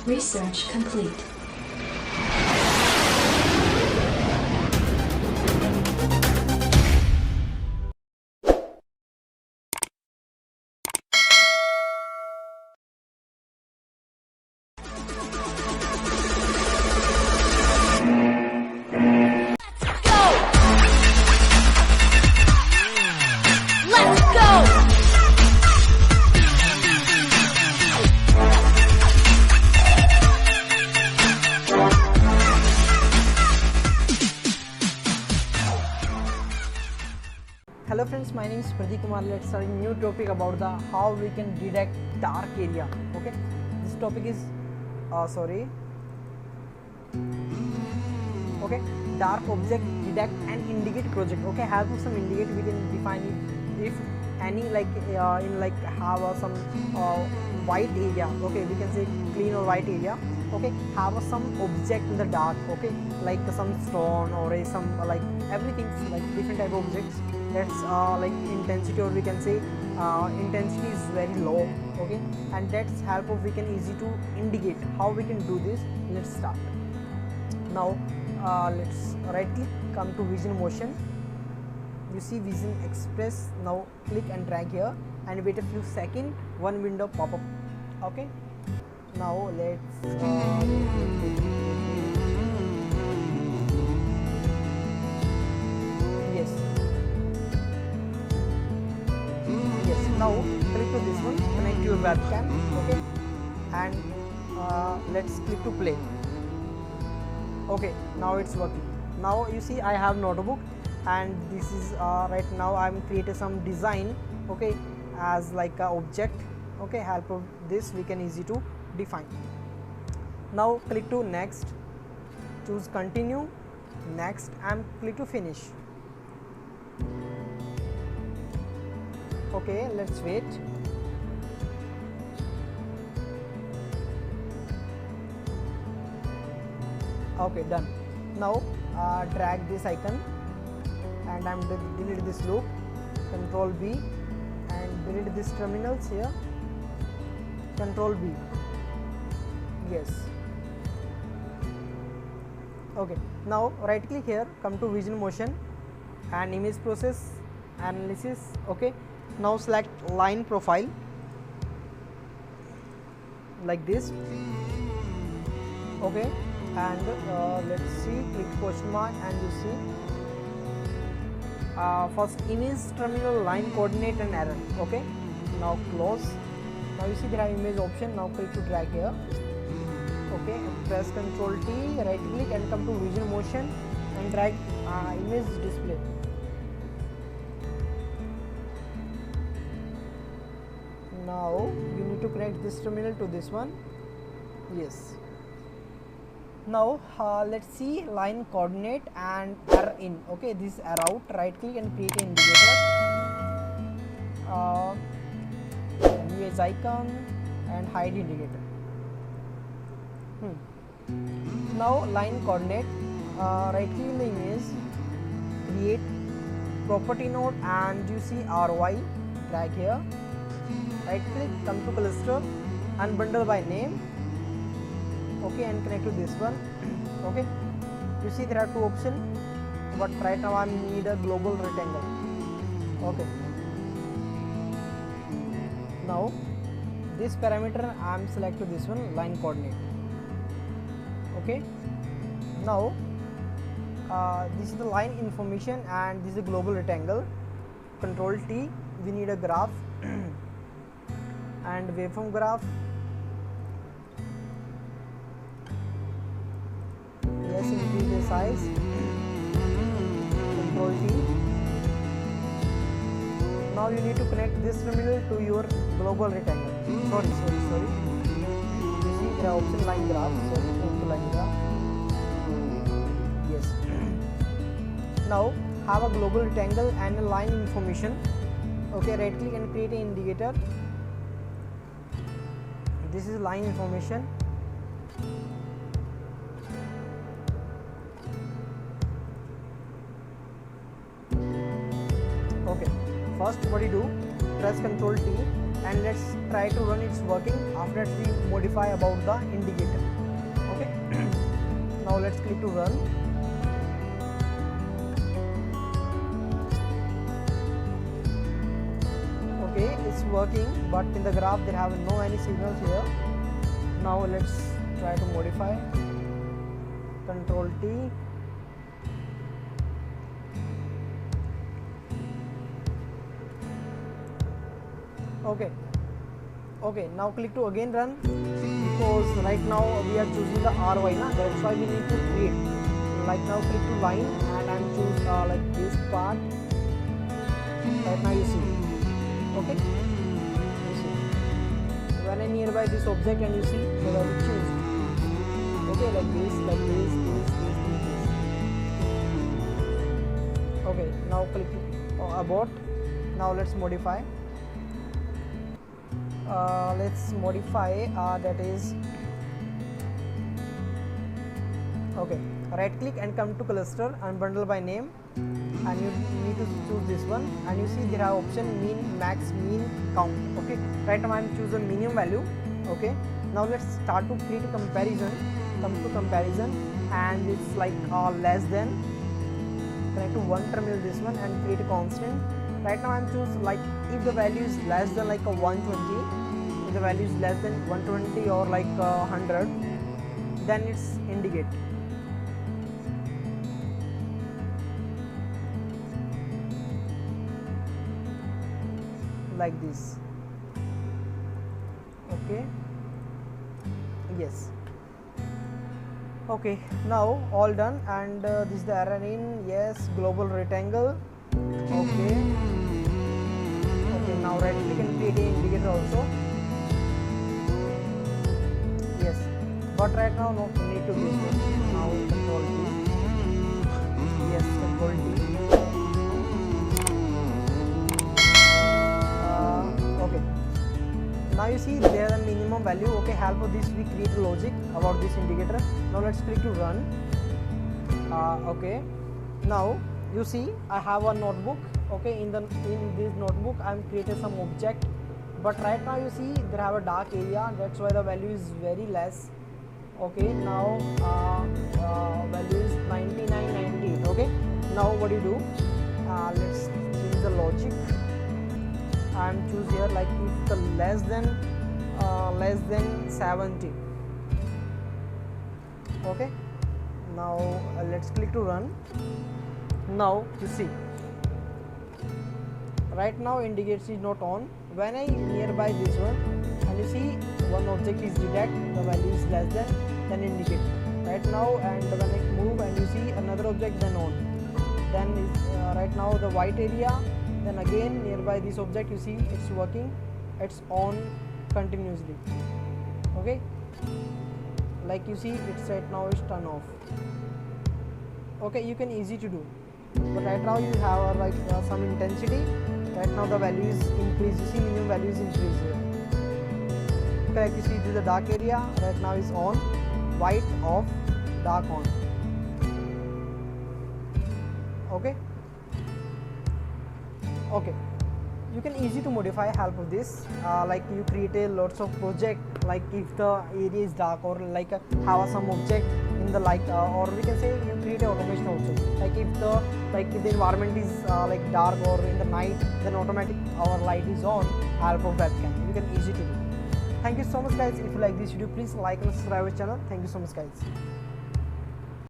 Research complete. Hello friends, my name is Pradeep Kumar. Let's start a new topic about the how we can detect dark area. Okay, this topic is okay, dark object detect and indicate project. Okay, have some indicate we can define it if any in have some white area. Okay, we can say clean or white area. Okay, have some object in the dark. Okay, like some stone or some like everything like different type of objects. That's like intensity, or we can say intensity is very low. Okay, and that's help of we can easy to indicate. How we can do this? Let's start. Now let's right click, come to vision motion. You see vision express. Now click and drag here and wait a few seconds. One window pop up. Okay, now let's yes, now click to this one, connect your webcam. Okay, and let's click to play. Okay, now it's working. Now you see I have notebook, and this is right now I'm creating some design. Okay, as like a object. Okay, help of this we can easy to define. Now click to next, choose continue, next, and click to finish. Okay, let's wait. Okay, done. Now drag this icon and I'm delete this loop, control B, and delete this terminals here, control B. Yes. Okay, now right click here, come to vision motion and image process analysis. Okay, now select line profile like this. Okay, and let's see, click question mark and you see first image terminal line coordinate and error. Okay, now close. Now you see there are image option. Now click to drag here. Okay, press Ctrl T, right click and come to vision motion and drag image display. Now you need to connect this terminal to this one. Yes. Now let's see line coordinate and error in. Okay, this error out, right click and create an indicator. Use icon and hide indicator. Now line coordinate, right click in the image, create property node, and you see RY, drag here, right click, come to cluster, unbundle by name. Okay, and connect to this one. Okay, you see there are two options, but right now I need a global rectangle. Okay, now this parameter I am select to this one, line coordinate. Okay, now this is the line information and this is a global rectangle. Control T, we need a graph and waveform graph. Yes, increase the size. Control T. Now you need to connect this terminal to your global rectangle. Sorry. You see there are option line graph. So go to line graph. Yes. Now have a global rectangle and a line information. Okay, right click and create an indicator. This is line information. Okay, first what you do, press Ctrl T and let's try to run its working. After that we modify about the indicator. Okay. Now let's click to run. Okay, it's working, but in the graph there have no any signals here. Now let's try to modify. Control T. Okay, now click to again run, because right now we are choosing the RY, that's why we need to create. Like now click to line and I'm choose like this part. Right now you see. Okay, you see when I nearby this object and you see the value changed. Okay, like this. Okay, now click abort. Now let's modify. Let's modify that is okay. Right click and come to cluster and bundle by name, and you need to choose this one, and you see there are option mean, max, mean, count. Okay, right now I am choosing minimum value. Okay, now let's start to create a comparison. Come to comparison and it's like less than. Connect to one terminal this one and create a constant. Right now I am choose like if the value is less than like a 120, if the value is less than 120 or like 100, then it's indicate. Like this. Okay, yes. Okay, now all done, and this is the error in, yes, global rectangle. Okay, now right click and create an indicator also. Yes, but right now no need to use this. Now control T. Yes, control T. Okay, now you see there is a minimum value. Okay, help of this we create a logic about this indicator. Now let's click to run. Okay, now you see I have a notebook. Okay, in this notebook I am created some object, but right now you see there have a dark area, that's why the value is very less. Okay, now value is 99.98. Okay, now what do you do? Let's change the logic. I am choose here like if the less than 70. Okay, now let's click to run. Now you see right now indicates is not on. When I nearby this one and you see one object is detect, the value is less than, then indicate right now, and when I move and you see another object, then on, then is right now the white area, then again nearby this object you see it's working, it's on continuously. Okay, like you see it's right now is turn off. Okay, you can easy to do, but right now you have like some intensity. Right now the value is increased. You see minimum value is increased here. Okay, like you see this is the dark area. Right now is on, white off, dark on. Okay. Okay. You can easy to modify help of this. Like you create a lots of project. Like if the area is dark or like have some object in the light, or we can say you create a automation also. Like if the environment is like dark or in the night, then automatic our light is on. Help of webcam. You can easy to do. Thank you so much guys. If you like this video, please like and subscribe our channel. Thank you so much guys.